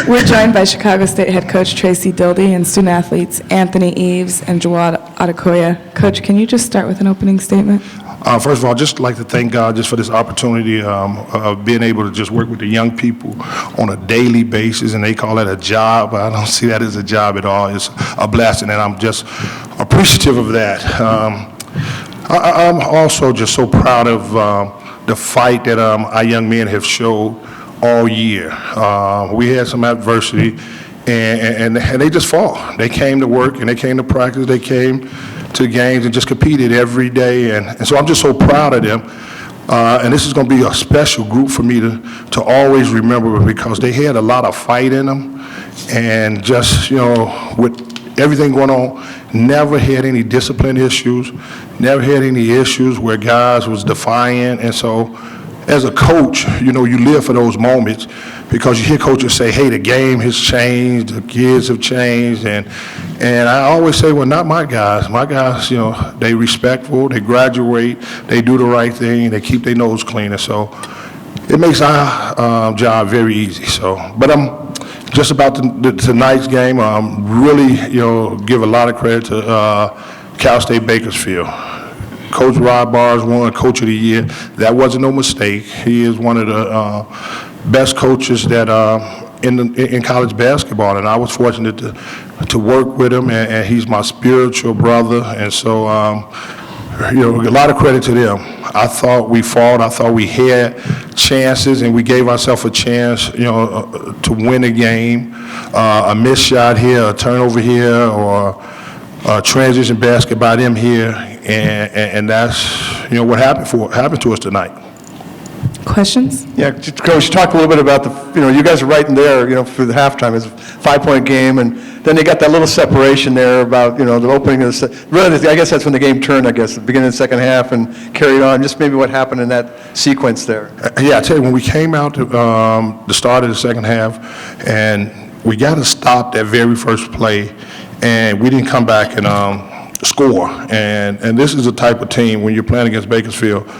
We're joined by Chicago State head coach Tracy Dildy and student athletes Anthony Eves and Jawad Adekoya. Coach, can you just start with an opening statement? First of all, just like to thank God just for this opportunity of being able to just work with the young people on a daily basis, and they call that a job. I don't see that as a job at all. It's a blessing, and I'm just appreciative of that. I'm also just so proud of the fight that our young men have showed all year. We had some adversity, and they just fought. They came to work, and they came to practice. They came to games and just competed every day, and so I'm just so proud of them. And this is going to be a special group for me to always remember, because they had a lot of fight in them, and just, you know, with everything going on, never had any discipline issues, never had any issues where guys was defiant. And so as a coach, you know, you live for those moments, because you hear coaches say, hey, the game has changed, the kids have changed, and I always say, well, not my guys. My guys, you know, they respectful, they graduate, they do the right thing, they keep their nose clean, and so it makes our job very easy. So, but I'm just about tonight's game. Really, you know, give a lot of credit to Cal State Bakersfield. Coach Rod Bars won Coach of the Year. That wasn't no mistake. He is one of the best coaches that in college basketball, and I was fortunate to work with him, and he's my spiritual brother, and so you know, a lot of credit to them. I thought we fought. I thought we had chances, and we gave ourselves a chance, you know, to win a game. A missed shot here, a turnover here, or a transition basket by them here, and that's, you know, what happened to us tonight. Questions? Yeah, Coach, talk a little bit about you know, you guys are right in there, you know, for the halftime. It's a 5-point game, and then they got that little separation there about, you know, the opening of really, I guess that's when the game turned, I guess, the beginning of the second half, and carried on. Just maybe what happened in that sequence there. Yeah, I tell you, when we came out to the start of the second half, and we got to stop that very first play, and we didn't come back and score. And this is the type of team, when you're playing against Bakersfield,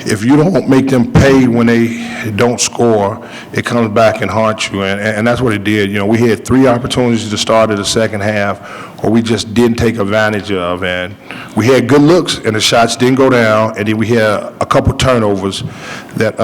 if you don't make them pay when they don't score, it comes back and haunts you, and that's what it did. You know, we had 3 opportunities to start of the second half, or we just didn't take advantage of, and we had good looks, and the shots didn't go down, and then we had a couple turnovers that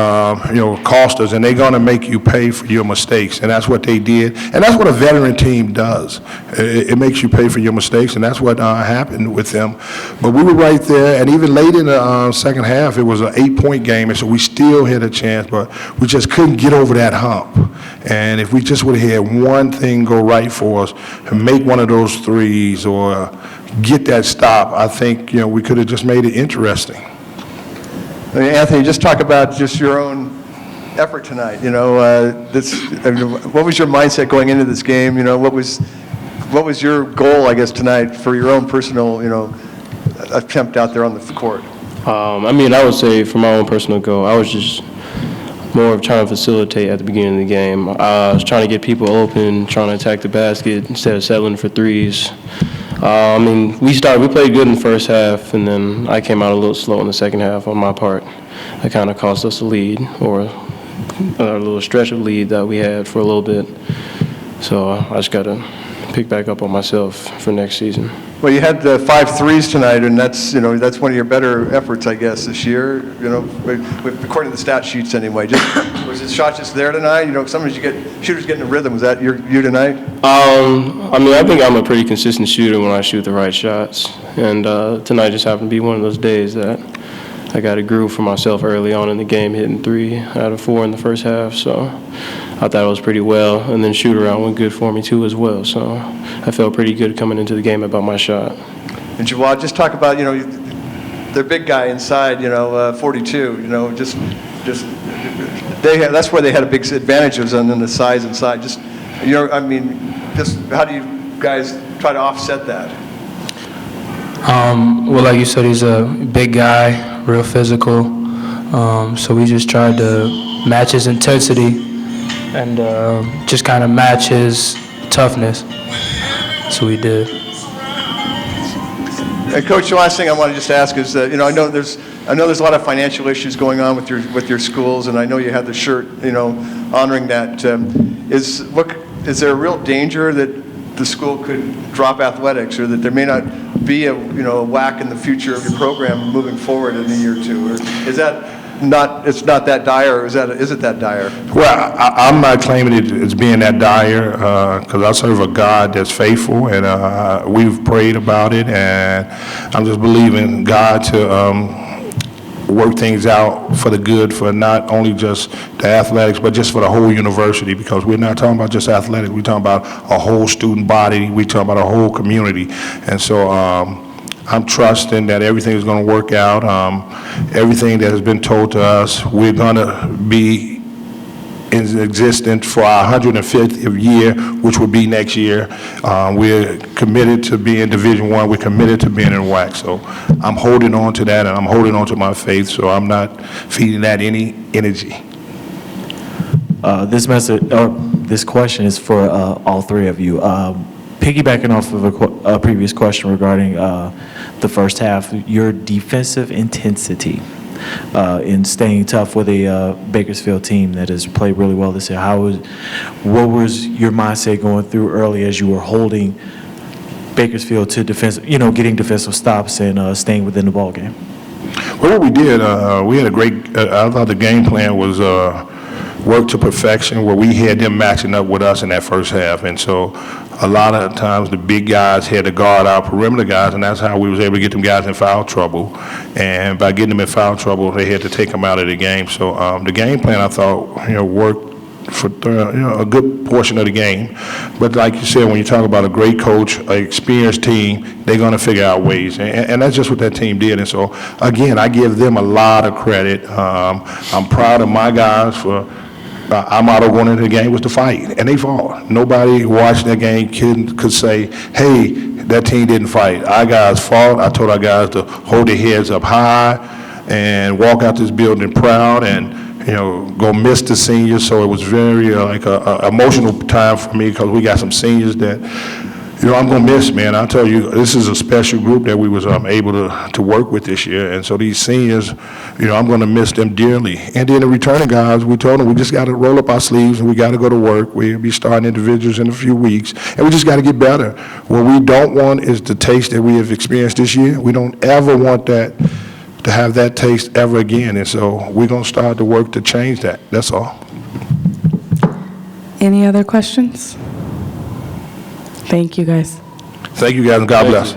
you know, cost us, and they're going to make you pay for your mistakes, and that's what they did, and that's what a veteran team does. It makes you pay for your mistakes, and that's what happened with them. But we were right there, and even late in the second half, it was an 8-point game, and so we still had a chance, but we just couldn't get over that hump. And if we just would have had one thing go right for us, and make one of those threes or get that stop, I think, you know, we could have just made it interesting. Anthony, just talk about just your own effort tonight. You know, what was your mindset going into this game? You know, what was your goal, I guess, tonight for your own personal, you know, attempt out there on the court? I mean, I would say for my own personal goal, I was just more of trying to facilitate at the beginning of the game. I was trying to get people open, trying to attack the basket instead of settling for threes. I mean, we played good in the first half, and then I came out a little slow in the second half on my part. That kind of cost us a lead, or a little stretch of lead that we had for a little bit. So I just got to pick back up on myself for next season. Well, you had 5 threes tonight, and that's, you know, that's one of your better efforts, I guess, this year. You know, according to the stat sheets, anyway. Was the shot just there tonight? You know, sometimes you get shooters getting a rhythm. Was that you tonight? I mean, I think I'm a pretty consistent shooter when I shoot the right shots, and tonight just happened to be one of those days that I got a groove for myself early on in the game, hitting 3 out of 4 in the first half. So I thought it was pretty well, and then shoot around went good for me too as well. So I felt pretty good coming into the game about my shot. And Jawad, just talk about, you know, their big guy inside, you know, 42. You know, just that's where they had a big advantage, was on the size inside. Just, you know, I mean, just how do you guys try to offset that? Well, like you said, he's a big guy, real physical. So we just tried to match his intensity and just kind of match his toughness. So we did. And Coach, the last thing I want to just ask is that, you know, I know there's a lot of financial issues going on with your schools, and I know you have the shirt, you know, honoring that. is there a real danger that the school could drop athletics, or that there may not be a WAC in the future of your program moving forward in a year or two? Or is that not, it's not that dire, or is it that dire? Well, I'm not claiming it as being that dire, because I serve a God that's faithful, and we've prayed about it, and I'm just believing God to work things out for the good, for not only just the athletics, but just for the whole university, because we're not talking about just athletics, we're talking about a whole student body, we're talking about a whole community. And so I'm trusting that everything is going to work out. Everything that has been told to us, we're going to be in existence for our 150th year, which will be next year. We're committed to being Division I. We're committed to being in WAC. So I'm holding on to that, and I'm holding on to my faith, so I'm not feeding that any energy. This question is for all three of you. Piggybacking off of a previous question regarding the first half, your defensive intensity in staying tough with a Bakersfield team that has played really well this year. What was your mindset going through early as you were holding Bakersfield to defensive, getting defensive stops and staying within the ball game? Well, what we did, we had a great, I thought the game plan was work to perfection, where we had them matching up with us in that first half. And so a lot of times the big guys had to guard our perimeter guys, and that's how we was able to get them guys in foul trouble. And by getting them in foul trouble, they had to take them out of the game. So the game plan, I thought, worked for a good portion of the game. But like you said, when you talk about a great coach, an experienced team, they're going to figure out ways. And that's just what that team did. And so, again, I give them a lot of credit. I'm proud of my guys for our motto going into the game was to fight, and they fought. Nobody watching that game could say, hey, that team didn't fight. Our guys fought. I told our guys to hold their heads up high and walk out this building proud, and go miss the seniors. So it was very like a emotional time for me, because we got some seniors that I'm going to miss, man. I'll tell you, this is a special group that we was able to work with this year. And so these seniors, I'm going to miss them dearly. And then the returning guys, we told them we just got to roll up our sleeves and we got to go to work. We'll be starting individuals in a few weeks. And we just got to get better. What we don't want is the taste that we have experienced this year. We don't ever want that, to have that taste ever again. And so we're going to start to work to change that. That's all. Any other questions? Thank you, guys. Thank you, guys, and God bless.